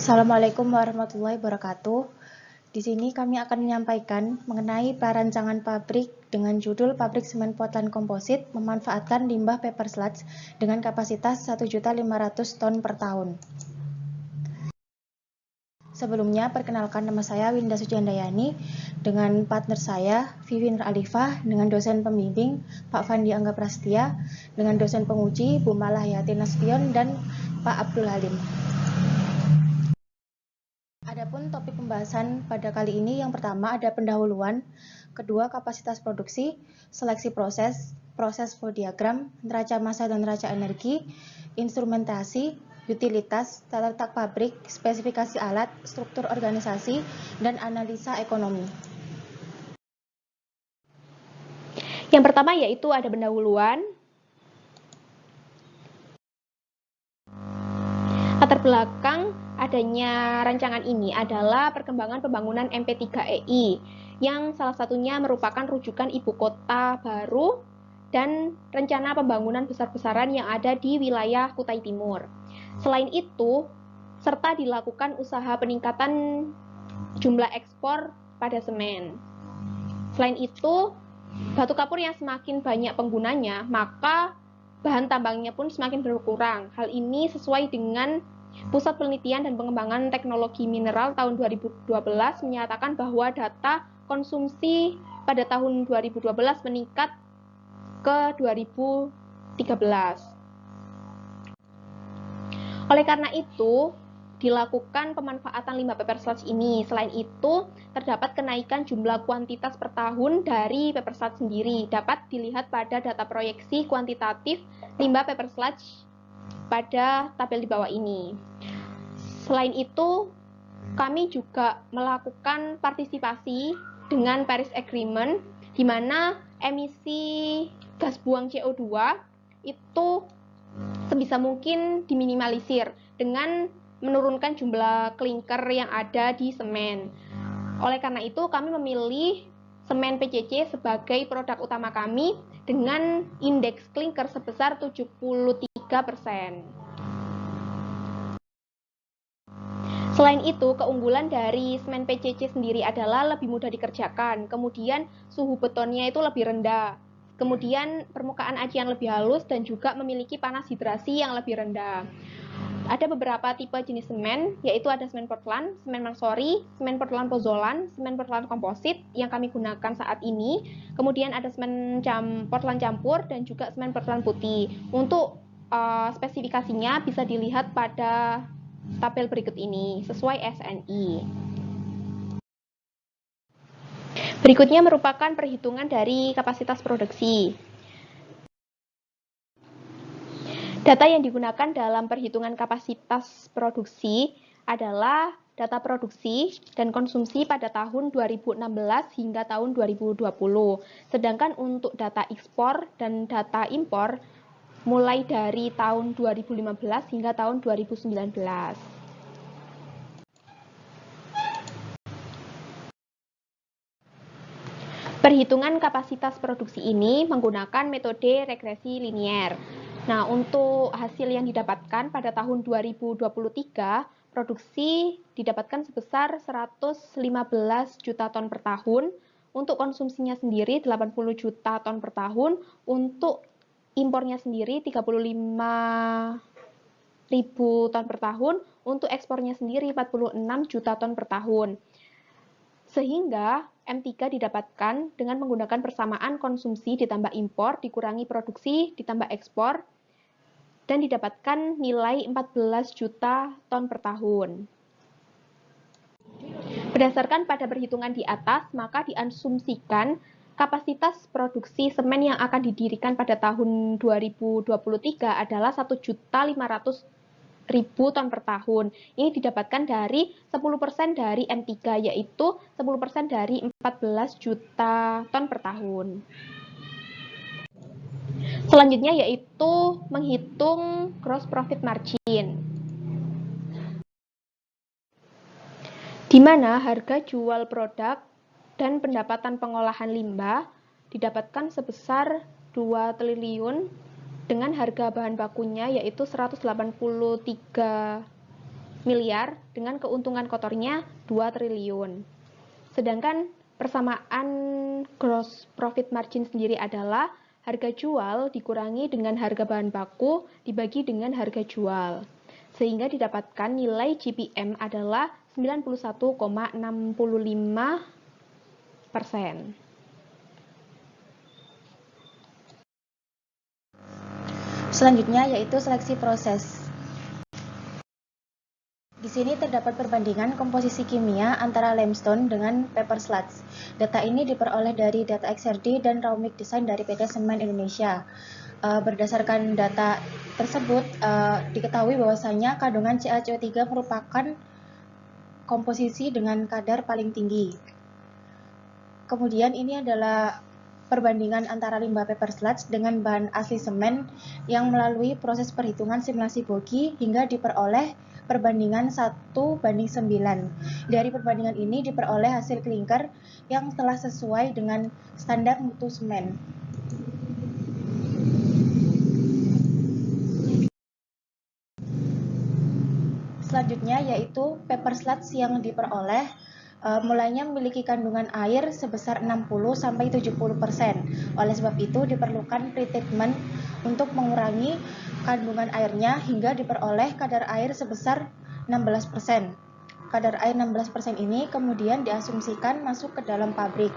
Assalamualaikum warahmatullahi wabarakatuh. Di sini kami akan menyampaikan mengenai perancangan pabrik dengan judul Pabrik Semen Portland Komposit memanfaatkan limbah paper sludge dengan kapasitas 1.500 ton per tahun. Sebelumnya, perkenalkan nama saya Winda Suciandayani dengan partner saya Vivi Nur Alifah, dengan dosen pembimbing Pak Fandi Angga Prastia, dengan dosen penguji Bu Malahayati Nasution dan Pak Abdul Halim. Adapun topik pembahasan pada kali ini yang pertama ada pendahuluan, kedua kapasitas produksi, seleksi proses, proses flow diagram, neraca massa dan neraca energi, instrumentasi, utilitas, tata letak pabrik, spesifikasi alat, struktur organisasi, dan analisa ekonomi. Yang pertama yaitu ada pendahuluan. Latar belakang adanya rancangan ini adalah perkembangan pembangunan MP3EI yang salah satunya merupakan rujukan ibu kota baru dan rencana pembangunan besar-besaran yang ada di wilayah Kutai Timur. Selain itu, serta dilakukan usaha peningkatan jumlah ekspor pada semen. Selain itu, batu kapur yang semakin banyak penggunanya, maka bahan tambangnya pun semakin berkurang. Hal ini sesuai dengan Pusat Penelitian dan Pengembangan Teknologi Mineral tahun 2012 menyatakan bahwa data konsumsi pada tahun 2012 meningkat ke 2013. Oleh karena itu, dilakukan pemanfaatan limbah paper sludge ini. Selain itu, terdapat kenaikan jumlah kuantitas per tahun dari paper sludge sendiri. Dapat dilihat pada data proyeksi kuantitatif limbah paper sludge pada tabel di bawah ini. Selain itu, kami juga melakukan partisipasi dengan Paris Agreement, di mana emisi gas buang CO2 itu sebisa mungkin diminimalisir dengan menurunkan jumlah klinker yang ada di semen. Oleh karena itu, kami memilih semen PCC sebagai produk utama kami dengan indeks klinker sebesar 73%. Selain itu, keunggulan dari semen PCC sendiri adalah lebih mudah dikerjakan, kemudian suhu betonnya itu lebih rendah, kemudian permukaan acian lebih halus dan juga memiliki panas hidrasi yang lebih rendah. Ada beberapa tipe jenis semen, yaitu ada semen Portland, semen Mansori, semen Portland Pozzolan, semen Portland Komposit yang kami gunakan saat ini. Kemudian ada semen Portland campur dan juga semen Portland putih. Untuk spesifikasinya bisa dilihat pada tabel berikut ini sesuai SNI. Berikutnya merupakan perhitungan dari kapasitas produksi. Data yang digunakan dalam perhitungan kapasitas produksi adalah data produksi dan konsumsi pada tahun 2016 hingga tahun 2020. Sedangkan untuk data ekspor dan data impor mulai dari tahun 2015 hingga tahun 2019. Perhitungan kapasitas produksi ini menggunakan metode regresi linier. Nah, untuk hasil yang didapatkan pada tahun 2023, produksi didapatkan sebesar 115 juta ton per tahun, untuk konsumsinya sendiri 80 juta ton per tahun, untuk impornya sendiri 35 ribu ton per tahun, untuk ekspornya sendiri 46 juta ton per tahun. Sehingga M3 didapatkan dengan menggunakan persamaan konsumsi ditambah impor, dikurangi produksi, ditambah ekspor, dan didapatkan nilai 14 juta ton per tahun. Berdasarkan pada perhitungan di atas, maka diasumsikan kapasitas produksi semen yang akan didirikan pada tahun 2023 adalah 1.500.000 ton per tahun. Ini didapatkan dari 10% dari M3, yaitu 10% dari 14 juta ton per tahun. Selanjutnya yaitu menghitung gross profit margin, di mana harga jual produk dan pendapatan pengolahan limbah didapatkan sebesar 2 triliun dengan harga bahan bakunya yaitu 183 miliar dengan keuntungan kotornya 2 triliun. Sedangkan persamaan gross profit margin sendiri adalah harga jual dikurangi dengan harga bahan baku dibagi dengan harga jual. Sehingga didapatkan nilai GPM adalah 91,65%. Selanjutnya yaitu seleksi proses. Di sini terdapat perbandingan komposisi kimia antara limestone dengan paper sludge. Data ini diperoleh dari data XRD dan raw milk design dari PT Semen Indonesia. Berdasarkan data tersebut, diketahui bahwasanya kandungan CaCO3 merupakan komposisi dengan kadar paling tinggi. Kemudian ini adalah perbandingan antara limbah paper sludge dengan bahan asli semen yang melalui proses perhitungan simulasi Bogie hingga diperoleh perbandingan 1:9. Dari perbandingan ini diperoleh hasil klinker yang telah sesuai dengan standar mutu semen. Selanjutnya yaitu paper sludge yang diperoleh mulanya memiliki kandungan air sebesar 60-70%. Oleh sebab itu diperlukan pretreatment untuk mengurangi kandungan airnya hingga diperoleh kadar air sebesar 16%. Kadar air 16% ini kemudian diasumsikan masuk ke dalam pabrik.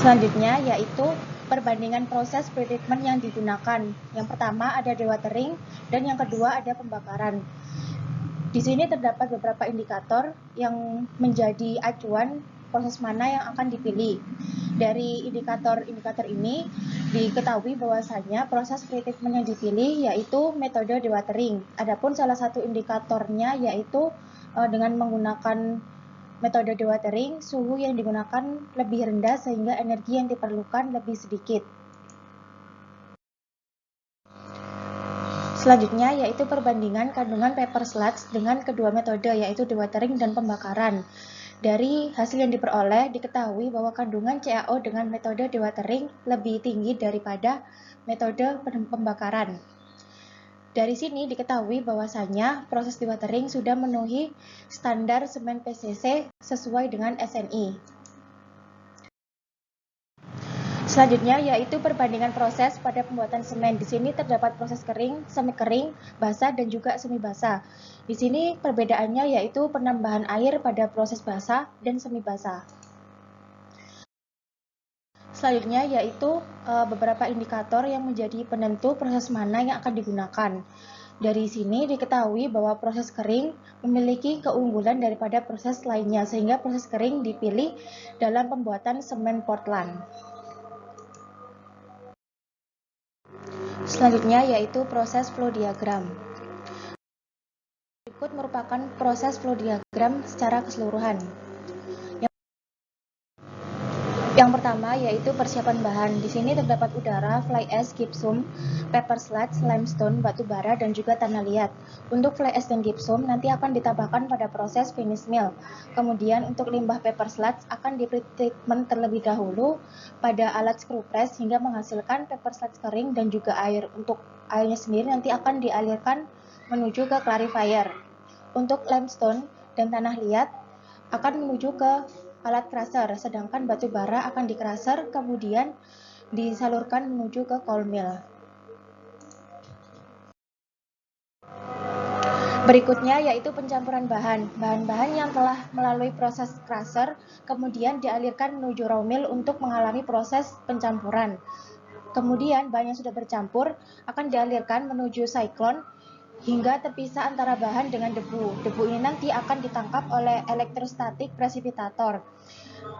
Selanjutnya yaitu perbandingan proses pretreatment yang digunakan. Yang pertama ada dewatering dan yang kedua ada pembakaran. Di sini terdapat beberapa indikator yang menjadi acuan proses mana yang akan dipilih. Dari indikator-indikator ini diketahui bahwasanya proses pretreatment yang dipilih yaitu metode dewatering. Adapun salah satu indikatornya yaitu dengan menggunakan metode dewatering, suhu yang digunakan lebih rendah sehingga energi yang diperlukan lebih sedikit. Selanjutnya yaitu perbandingan kandungan paper sludge dengan kedua metode yaitu dewatering dan pembakaran. Dari hasil yang diperoleh diketahui bahwa kandungan CaO dengan metode dewatering lebih tinggi daripada metode pembakaran. Dari sini diketahui bahwasanya proses dewatering sudah memenuhi standar semen PCC sesuai dengan SNI. Selanjutnya yaitu perbandingan proses pada pembuatan semen. Di sini terdapat proses kering, semi kering, basah dan juga semi basah. Di sini perbedaannya yaitu penambahan air pada proses basah dan semi basah. Selanjutnya yaitu beberapa indikator yang menjadi penentu proses mana yang akan digunakan. Dari sini diketahui bahwa proses kering memiliki keunggulan daripada proses lainnya sehingga proses kering dipilih dalam pembuatan semen Portland. Selanjutnya yaitu proses flow diagram. Berikut merupakan proses flow diagram secara keseluruhan. Yang pertama yaitu persiapan bahan. Di sini terdapat udara, fly ash, gypsum, paper sludge, limestone, batu bara, dan juga tanah liat. Untuk fly ash dan gypsum nanti akan ditambahkan pada proses finish mill. Kemudian untuk limbah paper sludge akan di pretreatment terlebih dahulu pada alat screw press hingga menghasilkan paper sludge kering dan juga air. Untuk airnya sendiri nanti akan dialirkan menuju ke clarifier. Untuk limestone dan tanah liat akan menuju ke alat crusher, sedangkan batu bara akan di-crusher kemudian disalurkan menuju ke cold mill. Berikutnya yaitu pencampuran bahan. Bahan-bahan yang telah melalui proses crusher kemudian dialirkan menuju raw mill untuk mengalami proses pencampuran. Kemudian bahan yang sudah bercampur akan dialirkan menuju cyclone hingga terpisah antara bahan dengan debu. Debu ini nanti akan ditangkap oleh elektrostatik precipitator,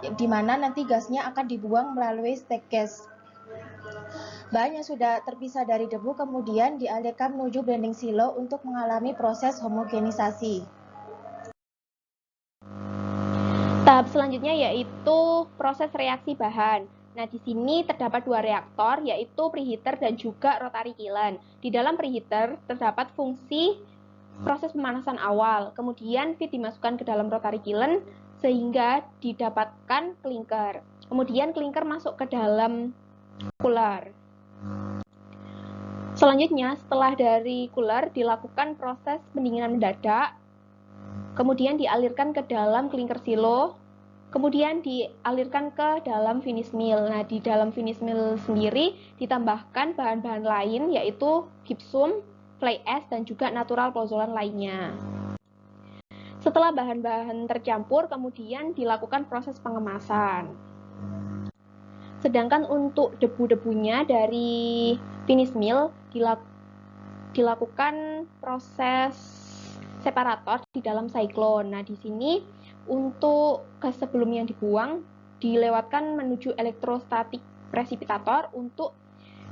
di mana nanti gasnya akan dibuang melalui stack gas. Bahan yang sudah terpisah dari debu kemudian dialirkan menuju blending silo untuk mengalami proses homogenisasi. Tahap selanjutnya yaitu proses reaksi bahan. Nah, di sini terdapat dua reaktor, yaitu preheater dan juga rotary kiln. Di dalam preheater terdapat fungsi proses pemanasan awal, kemudian feed dimasukkan ke dalam rotary kiln sehingga didapatkan klinker. Kemudian klinker masuk ke dalam cooler. Selanjutnya, setelah dari cooler dilakukan proses pendinginan mendadak, kemudian dialirkan ke dalam clinker silo, kemudian dialirkan ke dalam finish mill. Nah, di dalam finish mill sendiri ditambahkan bahan-bahan lain yaitu gypsum, fly ash, dan juga natural pozolan lainnya. Setelah bahan-bahan tercampur, kemudian dilakukan proses pengemasan. Sedangkan untuk debu-debunya dari finish mill dilakukan proses separator di dalam siklon. Nah, di sini untuk gas sebelum yang dibuang dilewatkan menuju elektrostatik presipitator untuk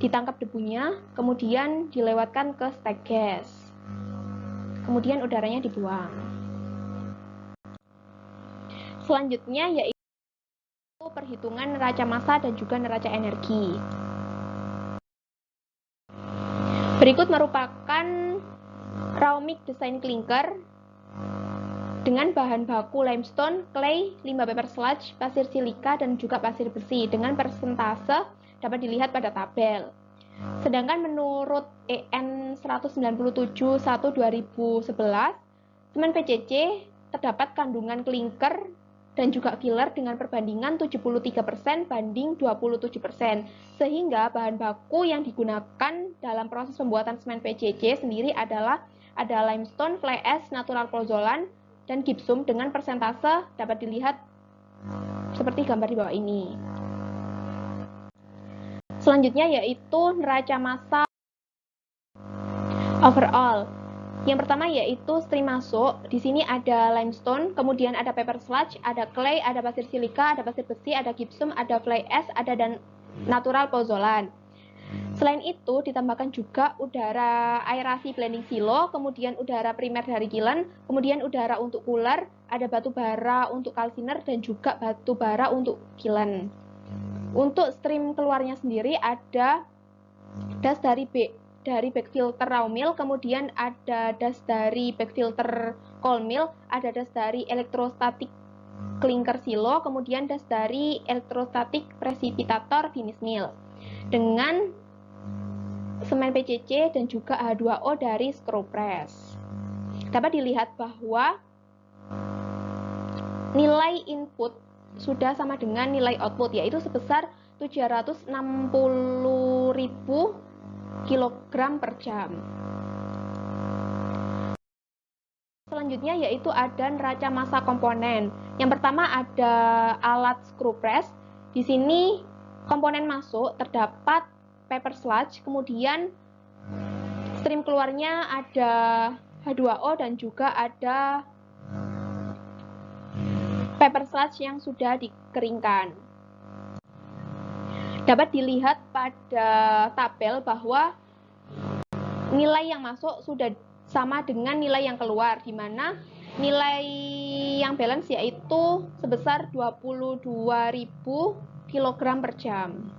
ditangkap debunya, kemudian dilewatkan ke stack gas. Kemudian udaranya dibuang. Selanjutnya yaitu perhitungan neraca massa dan juga neraca energi. Berikut merupakan raw mix desain clinker dengan bahan baku limestone, clay, limbah paper sludge, pasir silika, dan juga pasir besi dengan persentase dapat dilihat pada tabel. Sedangkan menurut EN 197/1/2011, semen PCC terdapat kandungan klinker dan juga filler dengan perbandingan 73% banding 27%. Sehingga bahan baku yang digunakan dalam proses pembuatan semen PCC sendiri adalah ada limestone, fly ash, natural pozolan, dan gypsum dengan persentase dapat dilihat seperti gambar di bawah ini. Selanjutnya yaitu neraca massa overall. Yang pertama yaitu stream masuk. Di sini ada limestone, kemudian ada paper sludge, ada clay, ada pasir silika, ada pasir besi, ada gypsum, ada fly ash, ada dan natural pozolan. Selain itu ditambahkan juga udara aerasi blending silo, kemudian udara primer dari kiln, kemudian udara untuk cooler, ada batu bara untuk kalsiner, dan juga batu bara untuk kiln. Untuk stream keluarnya sendiri ada das dari back filter raw mill, kemudian ada das dari back filter cold mill, ada das dari elektrostatik clinker silo, kemudian das dari elektrostatik presipitator finish mill dengan semen PCC dan juga H2O dari screw press. Dapat dilihat bahwa nilai input sudah sama dengan nilai output, yaitu sebesar 760.000 kg per jam. Selanjutnya yaitu ada neraca massa komponen. Yang pertama ada alat screw press. Di sini komponen masuk terdapat paper sludge, kemudian stream keluarnya ada H2O dan juga ada paper sludge yang sudah dikeringkan. Dapat dilihat pada tabel bahwa nilai yang masuk sudah sama dengan nilai yang keluar, di mana nilai yang balance yaitu sebesar 22.000 kg per jam.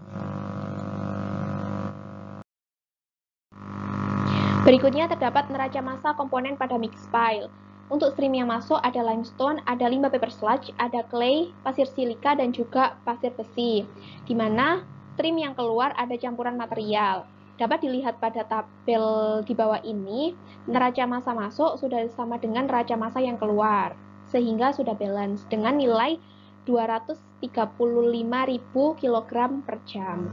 Berikutnya terdapat neraca massa komponen pada mix pile. Untuk stream yang masuk ada limestone, ada limbah paper sludge, ada clay, pasir silika, dan juga pasir besi, di mana stream yang keluar ada campuran material. Dapat dilihat pada tabel di bawah ini, neraca massa masuk sudah sama dengan neraca massa yang keluar, sehingga sudah balance dengan nilai 235.000 kg per jam.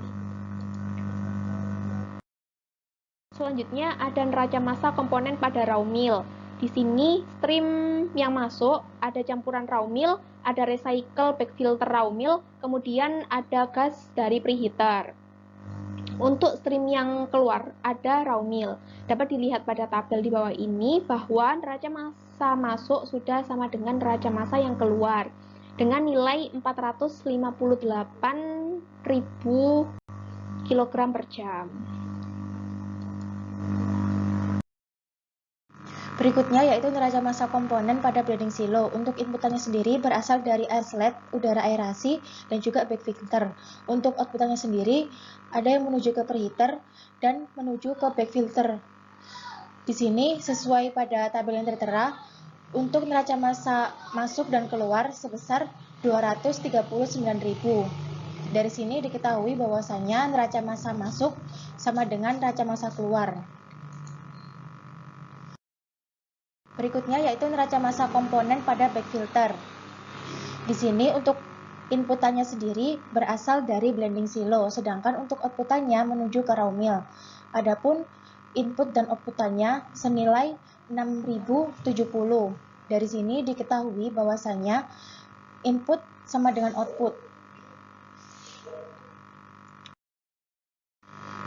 Selanjutnya ada neraca massa komponen pada raw mill. Di sini stream yang masuk ada campuran raw mill, ada recycle back filter raw mill, kemudian ada gas dari preheater. Untuk stream yang keluar ada raw mill. Dapat dilihat pada tabel di bawah ini bahwa neraca massa masuk sudah sama dengan neraca massa yang keluar dengan nilai 458.000 kg per jam. Berikutnya yaitu neraca massa komponen pada blending silo. Untuk inputannya sendiri berasal dari air sled, udara aerasi, dan juga back filter. Untuk outputannya sendiri ada yang menuju ke preheater dan menuju ke back filter. Di sini sesuai pada tabel yang tertera, untuk neraca massa masuk dan keluar sebesar 239.000. Dari sini diketahui bahwasanya neraca massa masuk sama dengan neraca massa keluar. Berikutnya yaitu neraca massa komponen pada bag filter. Di sini untuk inputannya sendiri berasal dari blending silo, sedangkan untuk outputannya menuju ke raw mill. Adapun input dan outputannya senilai 6.070. Dari sini diketahui bahwasanya input sama dengan output.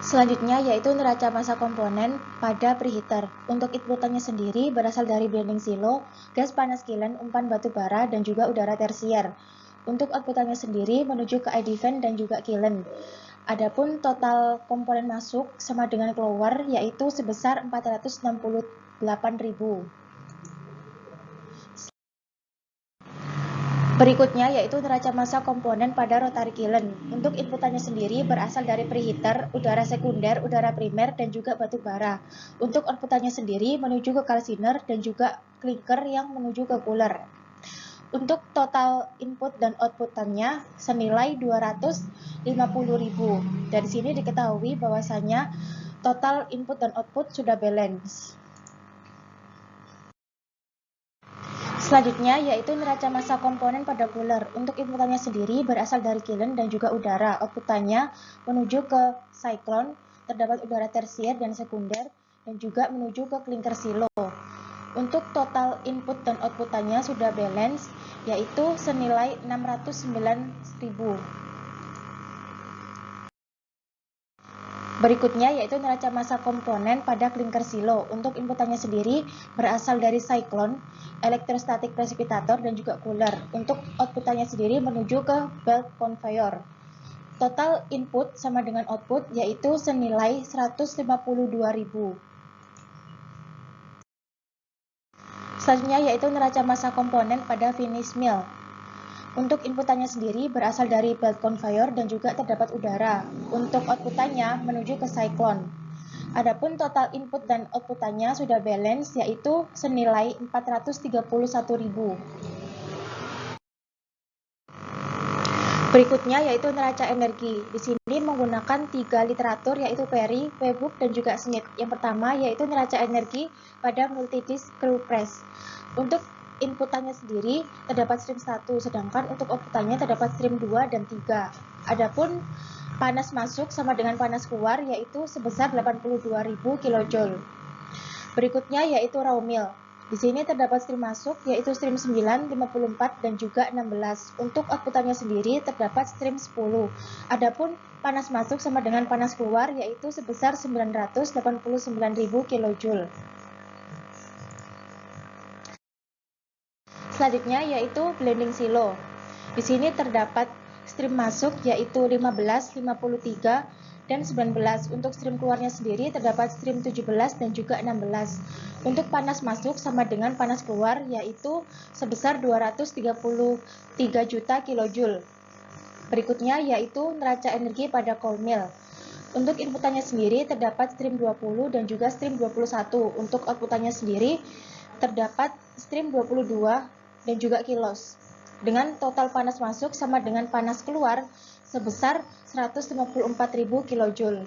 Selanjutnya yaitu neraca massa komponen pada preheater. Untuk inputannya sendiri berasal dari blending silo, gas panas kiln, umpan batu bara, dan juga udara tersier. Untuk outputannya sendiri menuju ke ID fan dan juga kiln. Adapun total komponen masuk sama dengan keluar yaitu sebesar 468.000. Berikutnya yaitu neraca massa komponen pada rotary kiln. Untuk inputannya sendiri berasal dari preheater, udara sekunder, udara primer, dan juga batu bara. Untuk outputannya sendiri menuju ke kalsiner dan juga clinker yang menuju ke cooler. Untuk total input dan outputannya senilai 250.000. Dari sini diketahui bahwasanya total input dan output sudah balance. Selanjutnya yaitu neraca massa komponen pada cooler. Untuk inputannya sendiri berasal dari kiln dan juga udara. Outputannya menuju ke cyclone, terdapat udara tersier dan sekunder, dan juga menuju ke clinker silo. Untuk total input dan outputannya sudah balance, yaitu senilai 609.000. Berikutnya yaitu neraca massa komponen pada clinker silo. Untuk inputannya sendiri berasal dari cyclone, elektrostatik precipitator, dan juga cooler. Untuk outputannya sendiri menuju ke belt conveyor. Total input sama dengan output yaitu senilai 152.000. Selanjutnya yaitu neraca massa komponen pada finish mill. Untuk inputannya sendiri berasal dari belt conveyor dan juga terdapat udara. Untuk outputannya menuju ke cyclone. Adapun total input dan outputannya sudah balance yaitu senilai 431.000. Berikutnya yaitu neraca energi. Di sini menggunakan 3 literatur yaitu Perry, Webbook, dan juga Smith. Yang pertama yaitu neraca energi pada multidisc screw press. Untuk inputannya sendiri terdapat stream 1, sedangkan untuk outputannya terdapat stream 2 dan 3. Adapun panas masuk sama dengan panas keluar yaitu sebesar 82.000 kJ. Berikutnya yaitu raw mill. Di sini terdapat stream masuk yaitu stream 9, 54, dan juga 16. Untuk outputannya sendiri terdapat stream 10. Adapun panas masuk sama dengan panas keluar yaitu sebesar 989.000 kJ. Selanjutnya yaitu blending silo. Di sini terdapat stream masuk yaitu 15, 53, dan 19. Untuk stream keluarnya sendiri terdapat stream 17 dan juga 16. Untuk panas masuk sama dengan panas keluar yaitu sebesar 233 juta kilojoule. Berikutnya yaitu neraca energi pada cold mill. Untuk inputannya sendiri terdapat stream 20 dan juga stream 21. Untuk outputannya sendiri terdapat stream 22 dan juga kilos. Dengan total panas masuk sama dengan panas keluar sebesar 154.000 kJ.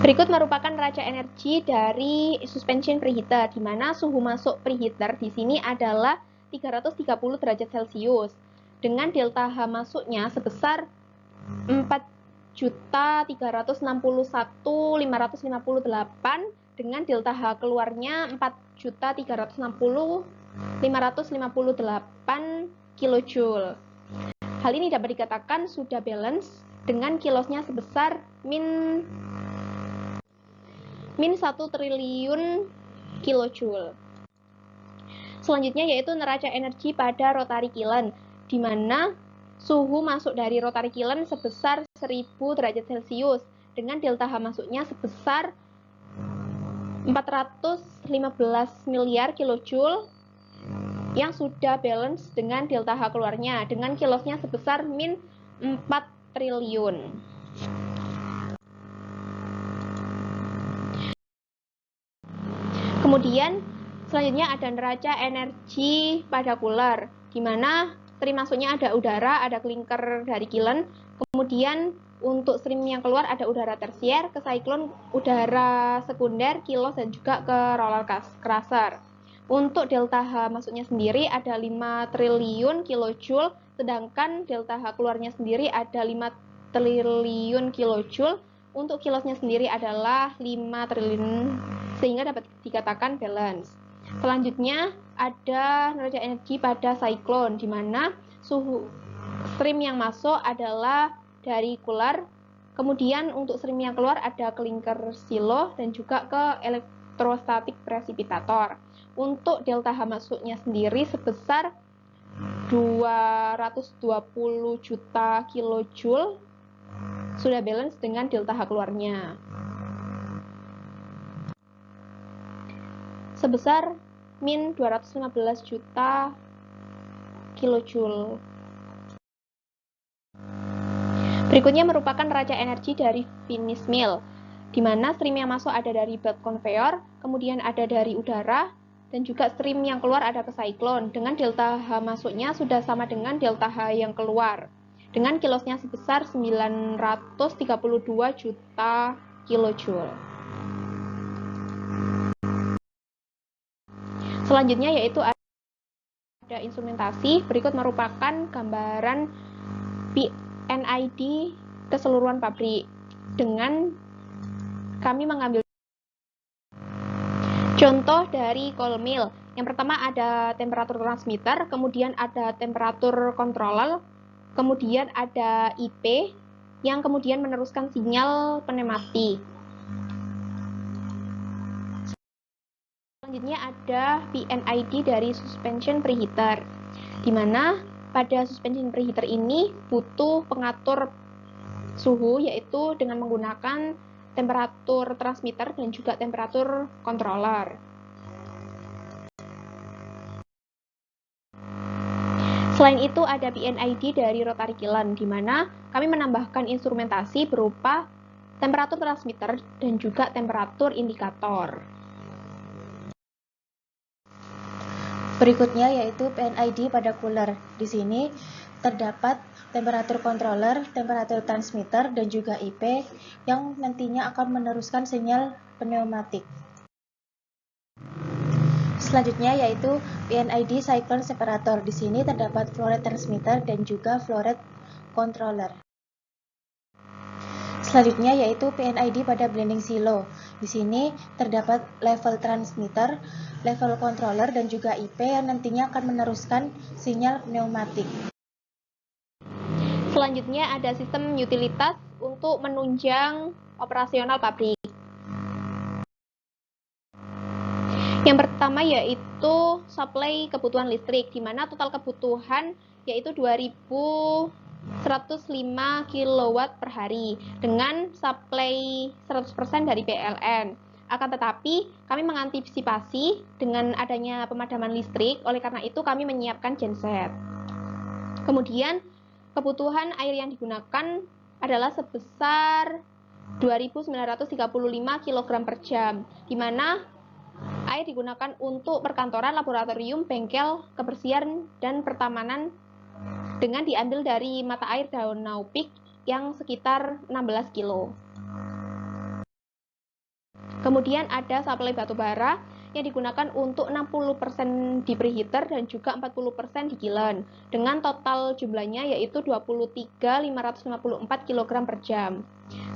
Berikut merupakan neraca energi dari suspension preheater, di mana suhu masuk preheater di sini adalah 330 derajat Celcius dengan delta H masuknya sebesar 4.361.558 dengan delta H keluarnya 4.360.558 kJ. Hal ini dapat dikatakan sudah balance dengan kilosnya sebesar min 1 triliun kilojoule. Selanjutnya yaitu neraca energi pada rotary kiln, di mana suhu masuk dari rotary kiln sebesar 1000 derajat Celcius dengan delta H masuknya sebesar 415 miliar kilojoule yang sudah balance dengan delta H keluarnya dengan kilosnya sebesar min 4 triliun. Kemudian selanjutnya ada neraca energi pada cooler, di mana stream masuknya ada udara, ada klinker dari kiln. Kemudian untuk stream yang keluar ada udara tersier, ke cyclone udara sekunder, kilos, dan juga ke roller crusher. Untuk delta H masuknya sendiri ada 5 triliun kilojoule, sedangkan delta H keluarnya sendiri ada 5 triliun kilojoule. Untuk kilosnya sendiri adalah 5 triliun, sehingga dapat dikatakan balance. Selanjutnya ada neraca energi pada cyclone, di mana suhu stream yang masuk adalah dari cooler, kemudian untuk stream yang keluar ada clinker silo dan juga ke elektrostatik precipitator. Untuk delta H masuknya sendiri sebesar 220 juta kilojoule, sudah balance dengan delta H keluarnya sebesar min 215 juta kilojoule. Berikutnya merupakan neraca energi dari finish mill, di mana stream yang masuk ada dari belt conveyor, kemudian ada dari udara, dan juga stream yang keluar ada ke cyclone, dengan delta H masuknya sudah sama dengan delta H yang keluar, dengan kilosnya sebesar 932 juta kilojoule. Selanjutnya yaitu ada instrumentasi. Berikut merupakan gambaran PNID keseluruhan pabrik, dengan kami mengambil contoh dari coal mill. Yang pertama ada temperatur transmitter, kemudian ada temperatur controller, kemudian ada IP yang kemudian meneruskan sinyal pneumatik. Selanjutnya ada PNID dari suspension preheater, di mana pada suspension preheater ini butuh pengatur suhu, yaitu dengan menggunakan temperatur transmitter dan juga temperatur controller. Selain itu ada PNID dari rotary kiln, di mana kami menambahkan instrumentasi berupa temperatur transmitter dan juga temperatur indikator. Berikutnya yaitu PNID pada cooler. Di sini terdapat temperatur controller, temperatur transmitter, dan juga IP yang nantinya akan meneruskan sinyal pneumatik. Selanjutnya yaitu PNID cyclone separator. Di sini terdapat flow rate transmitter dan juga flow rate controller. Selanjutnya yaitu PNID pada blending silo. Di sini terdapat level transmitter, level controller, dan juga IP yang nantinya akan meneruskan sinyal pneumatik. Selanjutnya ada sistem utilitas untuk menunjang operasional pabrik. Yang pertama yaitu supply kebutuhan listrik, di mana total kebutuhan yaitu 2.105 kW per hari dengan supply 100% dari PLN. Akan tetapi kami mengantisipasi dengan adanya pemadaman listrik, oleh karena itu kami menyiapkan genset. Kemudian kebutuhan air yang digunakan adalah sebesar 2.935 kg per jam, di mana air digunakan untuk perkantoran, laboratorium, bengkel, kebersihan, dan pertamanan dengan diambil dari mata air Danau Peak yang sekitar 16 kilo. Kemudian ada supply batubara yang digunakan untuk 60% di preheater dan juga 40% di kiln, dengan total jumlahnya yaitu 23.554 kg per jam.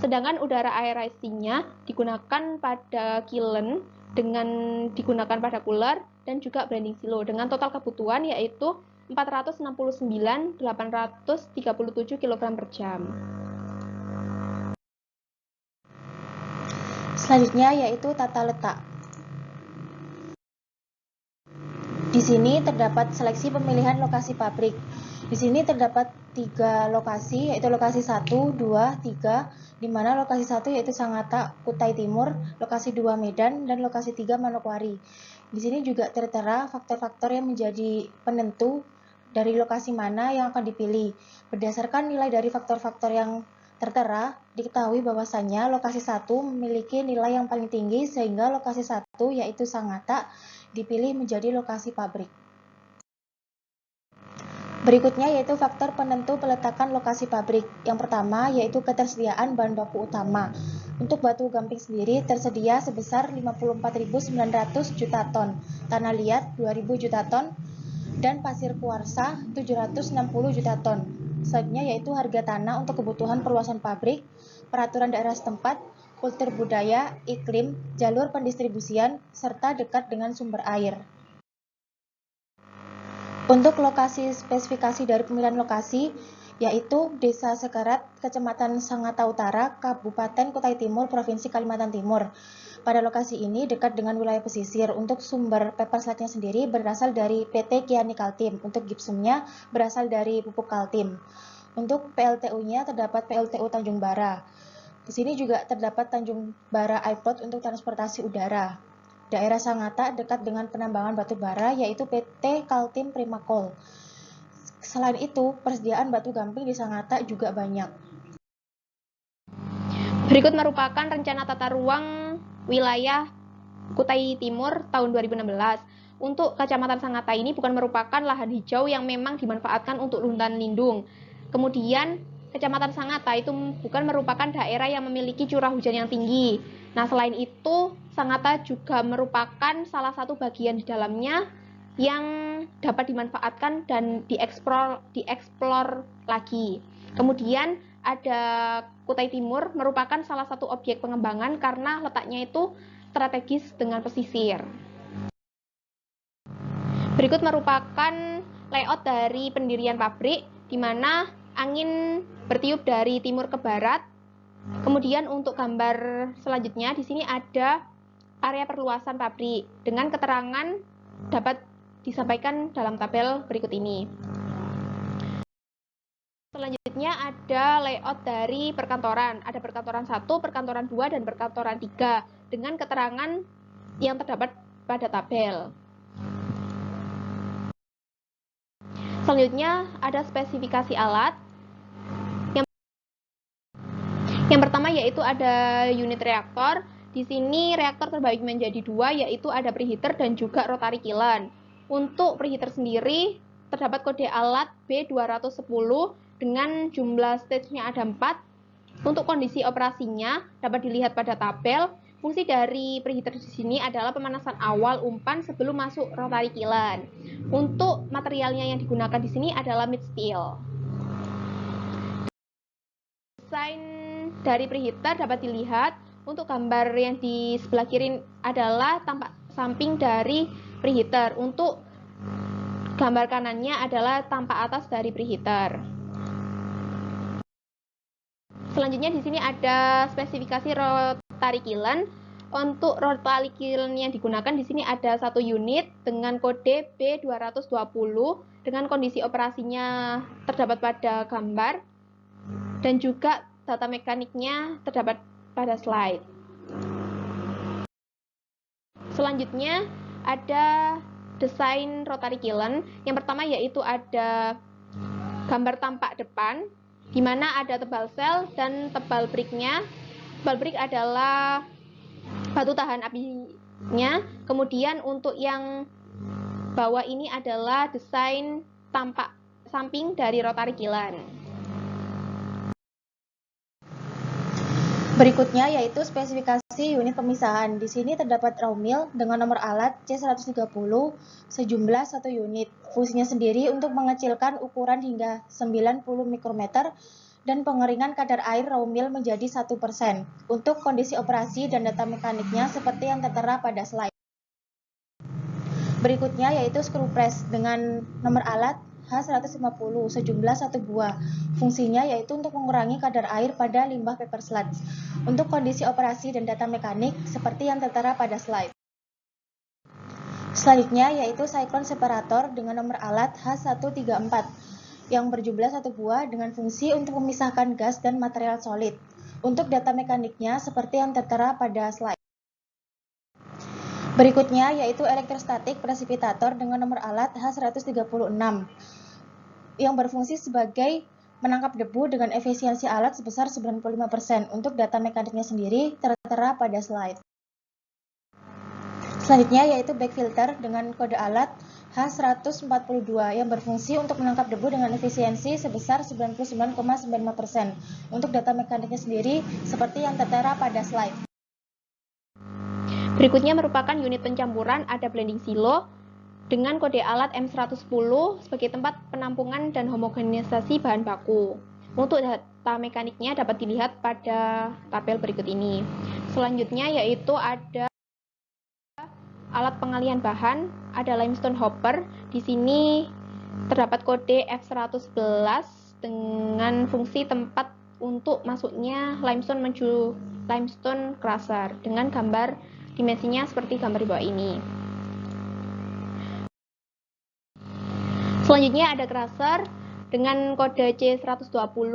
Sedangkan udara aerasinya digunakan pada kiln, dengan digunakan pada cooler dan juga blending silo, dengan total kebutuhan yaitu 469.837 kg per jam. Selanjutnya yaitu tata letak. Di sini terdapat seleksi pemilihan lokasi pabrik. Di sini terdapat 3 lokasi, yaitu lokasi 1, 2, 3, di mana lokasi 1 yaitu Sangatta, Kutai Timur, lokasi 2 Medan, dan lokasi 3 Manokwari. Di sini juga tertera faktor-faktor yang menjadi penentu dari lokasi mana yang akan dipilih. Berdasarkan nilai dari faktor-faktor yang tertera, diketahui bahwasannya lokasi 1 memiliki nilai yang paling tinggi, sehingga lokasi 1 yaitu Sangatta dipilih menjadi lokasi pabrik. Berikutnya yaitu faktor penentu peletakan lokasi pabrik. Yang pertama yaitu ketersediaan bahan baku utama. Untuk batu gamping sendiri tersedia sebesar 54.900 juta ton, tanah liat 2.000 juta ton, dan pasir kuarsa 760 juta ton. Selanjutnya yaitu harga tanah untuk kebutuhan perluasan pabrik, peraturan daerah setempat, kultur budaya, iklim, jalur pendistribusian, serta dekat dengan sumber air. Untuk lokasi spesifikasi dari pemilihan lokasi, yaitu Desa Sekerat, Kecamatan Sangatta Utara, Kabupaten Kutai Timur, Provinsi Kalimantan Timur. Pada lokasi ini dekat dengan wilayah pesisir. Untuk sumber paper slide-nya sendiri berasal dari PT Kiani Kaltim. Untuk gipsumnya berasal dari pupuk Kaltim. Untuk PLTU-nya terdapat PLTU Tanjung Bara. Di sini juga terdapat Tanjung Bara Airport untuk transportasi udara. Daerah Sangatta dekat dengan penambangan batu bara yaitu PT Kaltim Primakol. Selain itu, persediaan batu gamping di Sangatta juga banyak. Berikut merupakan rencana tata ruang wilayah Kutai Timur tahun 2016. Untuk Kecamatan Sangatta ini bukan merupakan lahan hijau yang memang dimanfaatkan untuk hutan lindung. Kemudian Kecamatan Sangatta itu bukan merupakan daerah yang memiliki curah hujan yang tinggi. Nah, selain itu, Sangatta juga merupakan salah satu bagian di dalamnya yang dapat dimanfaatkan dan dieksplor lagi. Kemudian ada Kutai Timur merupakan salah satu objek pengembangan karena letaknya itu strategis dengan pesisir. Berikut merupakan layout dari pendirian pabrik, di mana angin bertiup dari timur ke barat. Kemudian untuk gambar selanjutnya, di sini ada area perluasan pabrik dengan keterangan dapat disampaikan dalam tabel berikut ini. Selanjutnya ada layout dari perkantoran. Ada perkantoran 1, perkantoran 2, dan perkantoran 3 dengan keterangan yang terdapat pada tabel. Selanjutnya ada spesifikasi alat. Yang pertama yaitu ada unit reaktor. Di sini reaktor terbagi menjadi dua, yaitu ada preheater dan juga rotary kiln. Untuk preheater sendiri terdapat kode alat B210 dengan jumlah stage-nya ada 4. Untuk kondisi operasinya dapat dilihat pada tabel. Fungsi dari preheater di sini adalah pemanasan awal umpan sebelum masuk rotary kiln. Untuk materialnya yang digunakan di sini adalah mid steel. Desain dari preheater dapat dilihat. Untuk gambar yang di sebelah kiri adalah tampak samping dari preheater. Untuk gambar kanannya adalah tampak atas dari preheater. Selanjutnya di sini ada spesifikasi rotary kiln. Untuk rotary kiln yang digunakan di sini ada satu unit dengan kode B220 dengan kondisi operasinya terdapat pada gambar dan juga data mekaniknya terdapat pada slide. Selanjutnya ada desain rotary kiln. Yang pertama yaitu ada gambar tampak depan, di mana ada tebal sel dan tebal bricknya. Tebal brick adalah batu tahan apinya. Kemudian untuk yang bawah ini adalah desain tampak samping dari rotary kiln. Berikutnya yaitu spesifikasi unit pemisahan. Di sini terdapat raw mill dengan nomor alat C130 sejumlah 1 unit. Fungsinya sendiri untuk mengecilkan ukuran hingga 90 mikrometer dan pengeringan kadar air raw mill menjadi 1%. Untuk kondisi operasi dan data mekaniknya seperti yang tertera pada slide. Berikutnya yaitu screw press dengan nomor alat H150 sejumlah 1 buah. Fungsinya yaitu untuk mengurangi kadar air pada limbah paper sludge. Untuk kondisi operasi dan data mekanik seperti yang tertera pada slide. Selanjutnya yaitu cyclone separator dengan nomor alat H134 yang berjumlah 1 buah dengan fungsi untuk memisahkan gas dan material solid. Untuk data mekaniknya seperti yang tertera pada slide. Berikutnya yaitu elektrostatik presipitator dengan nomor alat H136 yang berfungsi sebagai menangkap debu dengan efisiensi alat sebesar 95%. Untuk data mekaniknya sendiri tertera pada slide. Selanjutnya yaitu back filter dengan kode alat H142 yang berfungsi untuk menangkap debu dengan efisiensi sebesar 99,95%. Untuk data mekaniknya sendiri seperti yang tertera pada slide. Berikutnya merupakan unit pencampuran, ada blending silo dengan kode alat M110 sebagai tempat penampungan dan homogenisasi bahan baku. Untuk data mekaniknya dapat dilihat pada tabel berikut ini. Selanjutnya yaitu ada alat pengalian bahan, ada limestone hopper. Di sini terdapat kode F111 dengan fungsi tempat untuk masuknya limestone menuju limestone crusher dengan gambar dimensinya seperti gambar di bawah ini. Selanjutnya ada crusher dengan kode C120.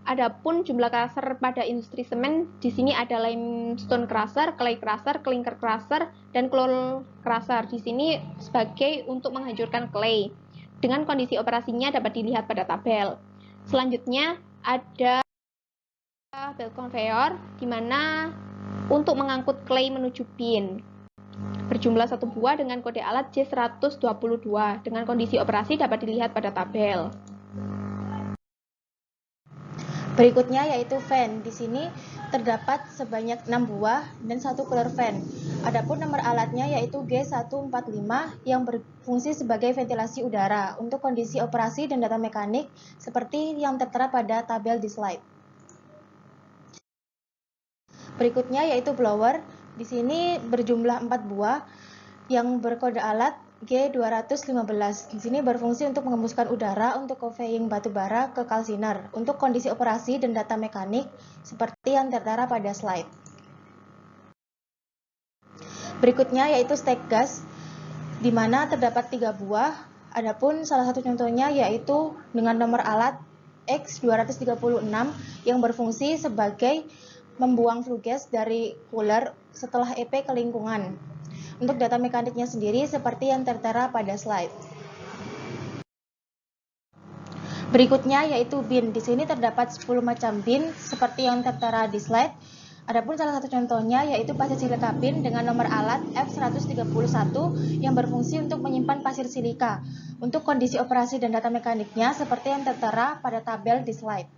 Adapun jumlah crusher pada industri semen, di sini ada limestone crusher, clay crusher, clinker crusher, dan coal crusher. Di sini sebagai untuk menghancurkan clay. Dengan kondisi operasinya dapat dilihat pada tabel. Selanjutnya ada belt conveyor, di mana untuk mengangkut clay menuju bin. Berjumlah 1 buah dengan kode alat J122. Dengan kondisi operasi dapat dilihat pada tabel. Berikutnya yaitu fan. Di sini terdapat sebanyak 6 buah dan 1 cooler fan. Adapun nomor alatnya yaitu G145 yang berfungsi sebagai ventilasi udara. Untuk kondisi operasi dan data mekanik seperti yang tertera pada tabel di slide. Berikutnya yaitu blower. Di sini berjumlah 4 buah yang berkode alat G215. Di sini berfungsi untuk mengembuskan udara untuk conveying batu bara ke kalsiner. Untuk kondisi operasi dan data mekanik seperti yang tertera pada slide. Berikutnya yaitu stack gas, di mana terdapat 3 buah. Adapun salah satu contohnya yaitu dengan nomor alat X236 yang berfungsi sebagai membuang flue gas dari cooler setelah EP ke lingkungan. Untuk data mekaniknya sendiri seperti yang tertera pada slide. Berikutnya yaitu bin. Di sini terdapat 10 macam bin seperti yang tertera di slide. Adapun salah satu contohnya yaitu pasir silika bin dengan nomor alat F131 yang berfungsi untuk menyimpan pasir silika. Untuk kondisi operasi dan data mekaniknya seperti yang tertera pada tabel di slide.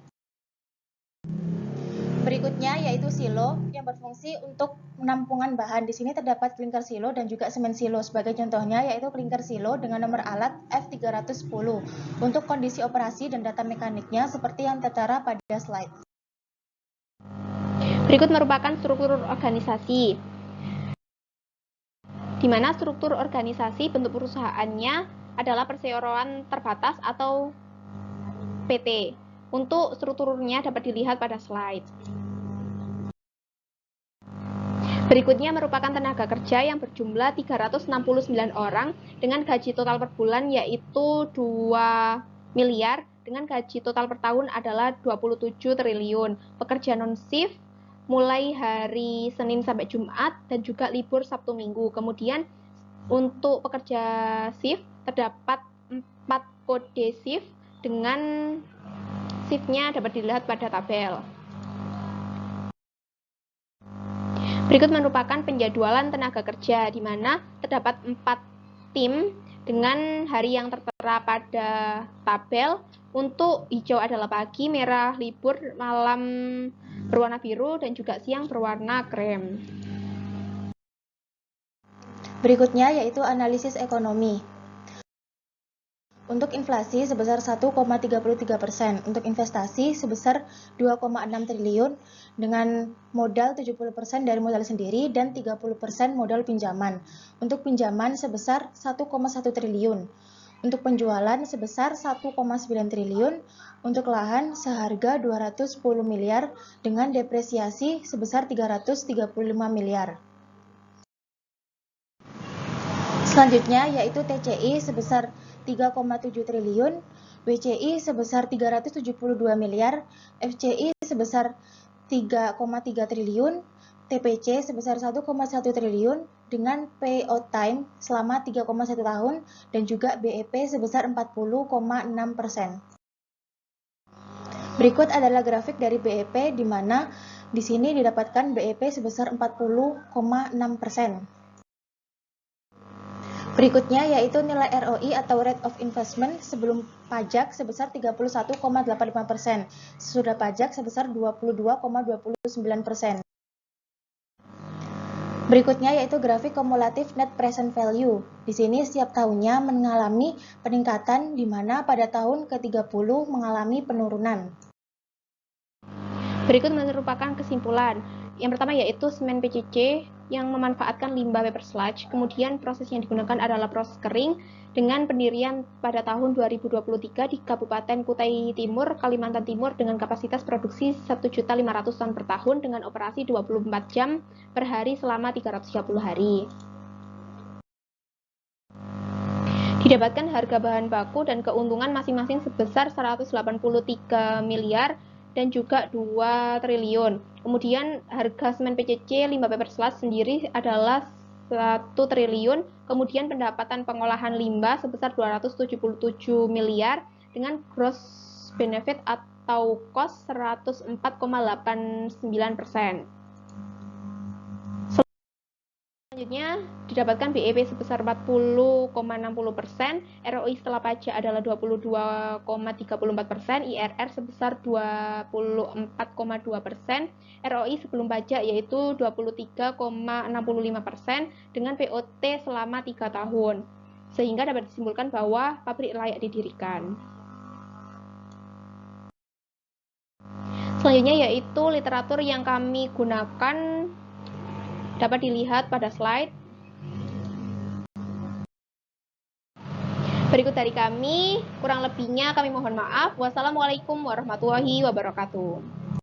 Berikutnya yaitu silo yang berfungsi untuk penampungan bahan. Di sini terdapat clinker silo dan juga semen silo. Sebagai contohnya yaitu clinker silo dengan nomor alat F310. Untuk kondisi operasi dan data mekaniknya seperti yang tertera pada slide. Berikut merupakan struktur organisasi, di mana struktur organisasi bentuk perusahaannya adalah perseroan terbatas atau PT. Untuk strukturnya dapat dilihat pada slide. Berikutnya merupakan tenaga kerja yang berjumlah 369 orang dengan gaji total per bulan yaitu 2 miliar, dengan gaji total per tahun adalah 27 triliun. Pekerja non-shift mulai hari Senin sampai Jumat dan juga libur Sabtu Minggu. Kemudian untuk pekerja shift terdapat 4 kode shift dengan shiftnya dapat dilihat pada tabel. Berikut merupakan penjadwalan tenaga kerja, di mana terdapat 4 tim dengan hari yang tertera pada tabel. Untuk hijau adalah pagi, merah libur, malam berwarna biru, dan juga siang berwarna krem. Berikutnya yaitu analisis ekonomi. Untuk inflasi sebesar 1,33%, untuk investasi sebesar 2,6 triliun dengan modal 70% dari modal sendiri dan 30% modal pinjaman. Untuk pinjaman sebesar 1,1 triliun. Untuk penjualan sebesar 1,9 triliun, untuk lahan seharga 210 miliar dengan depresiasi sebesar 335 miliar. Selanjutnya yaitu TCI sebesar 3,7 triliun, WCI sebesar 372 miliar, FCI sebesar 3,3 triliun, TPC sebesar 1,1 triliun dengan payout time selama 3,1 tahun dan juga BEP sebesar 40,6%. Berikut adalah grafik dari BEP di mana di sini didapatkan BEP sebesar 40,6%. Berikutnya yaitu nilai ROI atau Rate of Investment sebelum pajak sebesar 31,85%, sesudah pajak sebesar 22,29%. Berikutnya yaitu grafik kumulatif Net Present Value. Di sini setiap tahunnya mengalami peningkatan di mana pada tahun ke-30 mengalami penurunan. Berikut merupakan kesimpulan. Yang pertama yaitu semen PCC yang memanfaatkan limbah paper sludge, kemudian proses yang digunakan adalah proses kering dengan pendirian pada tahun 2023 di Kabupaten Kutai Timur, Kalimantan Timur dengan kapasitas produksi 1.500.000 ton per tahun dengan operasi 24 jam per hari selama 330 hari. Didapatkan harga bahan baku dan keuntungan masing-masing sebesar 183 miliar dan juga 2 triliun. Kemudian harga semen PCC limbah paper sludge sendiri adalah 1 triliun. Kemudian pendapatan pengolahan limbah sebesar 277 miliar dengan gross benefit atau cost 104,89%. Selanjutnya didapatkan BEP sebesar 40,60%, ROI setelah pajak adalah 22,34%, IRR sebesar 24,2%, ROI sebelum pajak yaitu 23,65% dengan POT selama 3 tahun. Sehingga dapat disimpulkan bahwa pabrik layak didirikan. Selanjutnya yaitu literatur yang kami gunakan dapat dilihat pada slide. Berikut dari kami, kurang lebihnya kami mohon maaf. Wassalamualaikum warahmatullahi wabarakatuh.